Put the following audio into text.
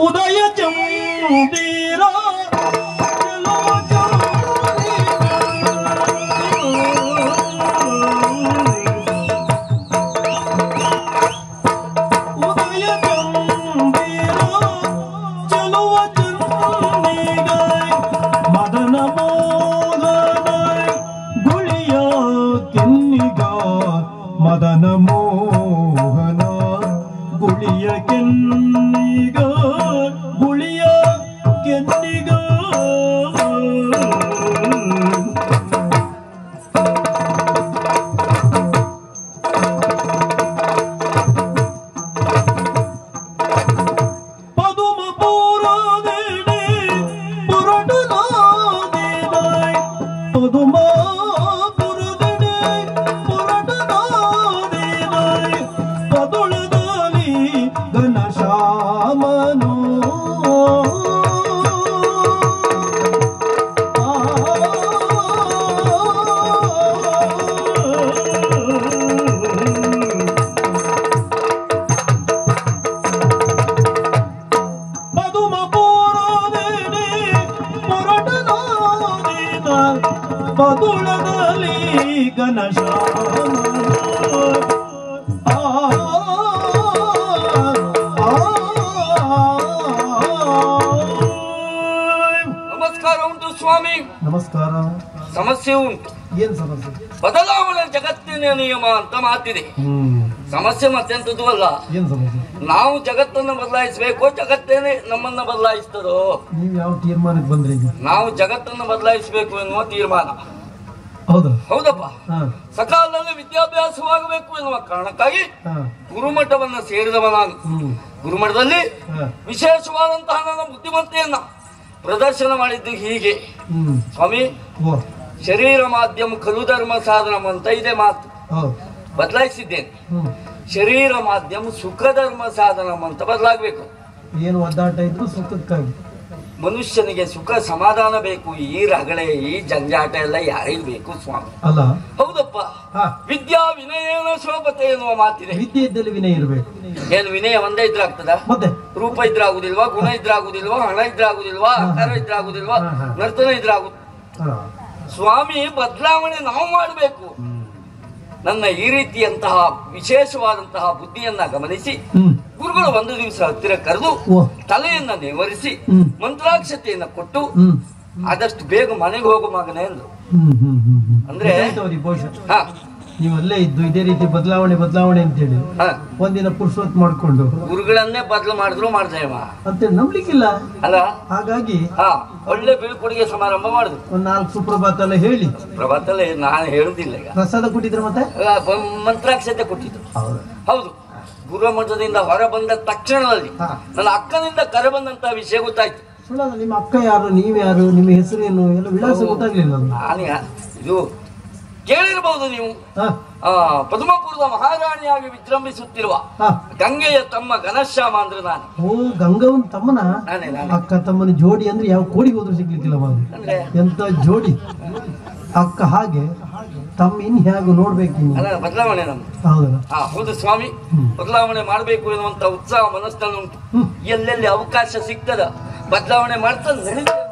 ಉದಯ ಚಂದೀರ ಮದನ ಮೋಹನ ಗುಳಿಯ ಕೆನ್ನಿಗ ಗುಳಿಯ ಕೆನ್ನಿಗ ಪದುಮ ಪೂರದೇನೆ ಪುರಟನಾದೇನೆ ಪದುಮ ಪದುಳದಲ್ಲಿ ನಮಸ್ಕಾರ ಉಂಟು ಸ್ವಾಮಿ. ನಮಸ್ಕಾರ. ಸಮಸ್ಯೆ ಉಂಟು. ಏನ್ ಸಮಸ್ಯೆ? ಬದಲಾವಣೆ ಜಗತ್ತಿನ ನಿಯಮ ಅಂತ ಮಾತಿದೆ. ಸಮಸ್ಯೆ ಮತ್ತೆಂತದ್ದು ಅಲ್ಲ. ಏನ್ ಸಮಸ್ಯೆ? ನಾವು ಜಗತ್ತನ್ನು ಬದಲಾಯಿಸಬೇಕು, ಜಗತ್ತೇನೆ ನಮ್ಮನ್ನ ಬದಲಾಯಿಸ್ತದೋ? ನೀವು ಯಾವ ತೀರ್ಮಾನಕ್ಕೆ ಬಂದ್ರಿ? ನಾವು ಜಗತ್ತನ್ನು ಬದಲಾಯಿಸಬೇಕು ಎನ್ನುವ ತೀರ್ಮಾನ. ಹೌದಾ? ಹೌದಪ್ಪ. ಸಕಾಲದಲ್ಲಿ ವಿದ್ಯಾಭ್ಯಾಸವಾಗಬೇಕು ಎನ್ನುವ ಕಾರಣಕ್ಕಾಗಿ ಗುರುಮಠವನ್ನ ಸೇರಿದವ ನಾನು. ಗುರುಮಠದಲ್ಲಿ ವಿಶೇಷವಾದಂತಹ ನನ್ನ ಬುದ್ಧಿಮತ್ತೆಯನ್ನ ಪ್ರದರ್ಶನ ಮಾಡಿದ್ದು ಹೀಗೆ. ಸ್ವಾಮಿ, ಶರೀರ ಮಾಧ್ಯಮ ಖಲು ಧರ್ಮ ಸಾಧನ ಅಂತ ಇದೆ ಮಾತು. ಬದಲಾಯಿಸಿದ್ದೇನೆ. ಶರೀರ ಮಾಧ್ಯಮ ಸುಖ ಧರ್ಮ ಸಾಧನ ಅಂತ ಬದಲಾಗಬೇಕು. ಏನು ಒದ್ದಾಟ ಇದ್ರು ಸುಖಕ್ಕಾಗಿ. ಮನುಷ್ಯನಿಗೆ ಸುಖ ಸಮಾಧಾನ ಬೇಕು. ಈ ರಗಳೆ ಈ ಜಂಜಾಟ ಎಲ್ಲ ಯಾರಿಗೂ ಬೇಕು ಸ್ವಾಮಿ? ಅಲ್ಲ? ಹೌದಪ್ಪ. ವಿದ್ಯಾ ವಿನಯನ ಶೋಭತೆ ಎನ್ನುವ ಮಾತಿದೆ. ವಿದ್ಯೆ ಇದ್ದಲ್ಲಿ ವಿನಯ ಇರಬೇಕು. ಏನು ವಿನಯ ಒಂದೇ ಇದ್ರಾಗ್ತದ? ಮತ್ತೆ ರೂಪ ಇದ್ರಾಗುದಿಲ್ವಾ? ಗುಣ ಇದ್ರಾಗುದಿಲ್ವಾ? ಹಣ ಇದ್ರಾಗುದಿಲ್ವಾ? ಆಕಾರ ಇದ್ರಾಗುದಿಲ್ವಾ? ನರ್ತನ ಇದ್ರಾಗು ಸ್ವಾಮಿ. ಬದಲಾವಣೆ ನಾವು ಮಾಡಬೇಕು. ನನ್ನ ಈ ರೀತಿಯಂತಹ ವಿಶೇಷವಾದಂತಹ ಬುದ್ಧಿಯನ್ನ ಗಮನಿಸಿ ಗುರುಗಳು ಒಂದು ದಿವಸ ಹತ್ತಿರ ಕರೆದು ತಲೆಯನ್ನ ನೇವರಿಸಿ ಮಂತ್ರಾಕ್ಷತೆಯನ್ನ ಕೊಟ್ಟು ಆದಷ್ಟು ಬೇಗ ಮನೆಗೆ ಹೋಗು ಮಗನೇ ಎಂದು. ಅಂದ್ರೆ ನೀವಲ್ಲೇ ಇದ್ದು ಇದೇ ರೀತಿ ಬದಲಾವಣೆ ಅಂತೇಳಿ ಒಂದಿನ ಪುರುಷೋತ್ ಮಾಡ್ಕೊಂಡು ಗುರುಗಳನ್ನೇ ಬದಲು ಮಾಡಿದ್ರು ಮಾಡ್ತೇವ ಅಂತ ನಂಬಲಿಕ್ಕಿಲ್ಲ ಅಲ್ಲ. ಹಾಗಾಗಿ ಒಳ್ಳೆ ಬೀಳ್ಕೊಡುಗೆ ಸಮಾರಂಭ ಮಾಡುದು. ಒಂದ್ 4 ಸುಪ್ರಭಾತ ಎಲ್ಲ ಹೇಳಿ. ಪ್ರಭಾತ ನಾನು ಹೇಳುದಿಲ್ಲ. ಈಗ ಪ್ರಸಾದ ಕೊಟ್ಟಿದ್ರು, ಮತ್ತೆ ಮಂತ್ರಾಕ್ಷತೆ ಕೊಟ್ಟಿದ್ರು. ಹೌದು. ಗುರುಮಠದಿಂದ ಹೊರ ಬಂದ ತಕ್ಷಣದಲ್ಲಿ ನನ್ನ ಅಕ್ಕನಿಂದ ಕರೆ ಬಂದಂತಹ ವಿಷಯ ಗೊತ್ತಾಯ್ತು. ನಿಮ್ಮ ಅಕ್ಕ ಯಾರು, ನೀವ್ಯಾರು, ನಿಮ್ಮ ಹೆಸರೇನು ಎಲ್ಲ ವಿಳಾಸ ಗೊತ್ತಾಗ್ಲಿಲ್ಲ. ನಾನು ಇದು ಕೇಳಿರಬಹುದು ನೀವು. ಪದ್ಮಪುರದ ಮಹಾರಾಣಿಯಾಗಿ ವಿಜೃಂಭಿಸುತ್ತಿರುವ ಗಂಗೆಯ ತಮ್ಮ ಘನಶ್ಯಾಮ ಅಂದ್ರೆ ನಾನು. ಓ, ಗಂಗವನ್ ತಮ್ಮನ? ಅಕ್ಕ ತಮ್ಮನ ಜೋಡಿ ಅಂದ್ರೆ ಯಾವ ಕೋಡಿಗೆ ಹೋದ್ರು ಸಿಗ್ಲಿಕ್ಕಿಲ್ಲ. ಎಂತ ಜೋಡಿ ಅಕ್ಕ. ಹಾಗೆ ತಮ್ಮ ಇನ್ ಹೇಗೆ ನೋಡ್ಬೇಕು ಬದಲಾವಣೆ ನಮ್ದು. ಹೌದಲ್ಲ? ಹೌದು ಸ್ವಾಮಿ. ಬದಲಾವಣೆ ಮಾಡಬೇಕು ಎನ್ನುವಂತ ಉತ್ಸಾಹ ಮನಸ್ಸಿನಲ್ಲಿ ಉಂಟು. ಎಲ್ಲೆಲ್ಲಿ ಅವಕಾಶ ಸಿಗ್ತದ ಬದಲಾವಣೆ ಮಾಡ್ತಾ ನಡೀತದೆ.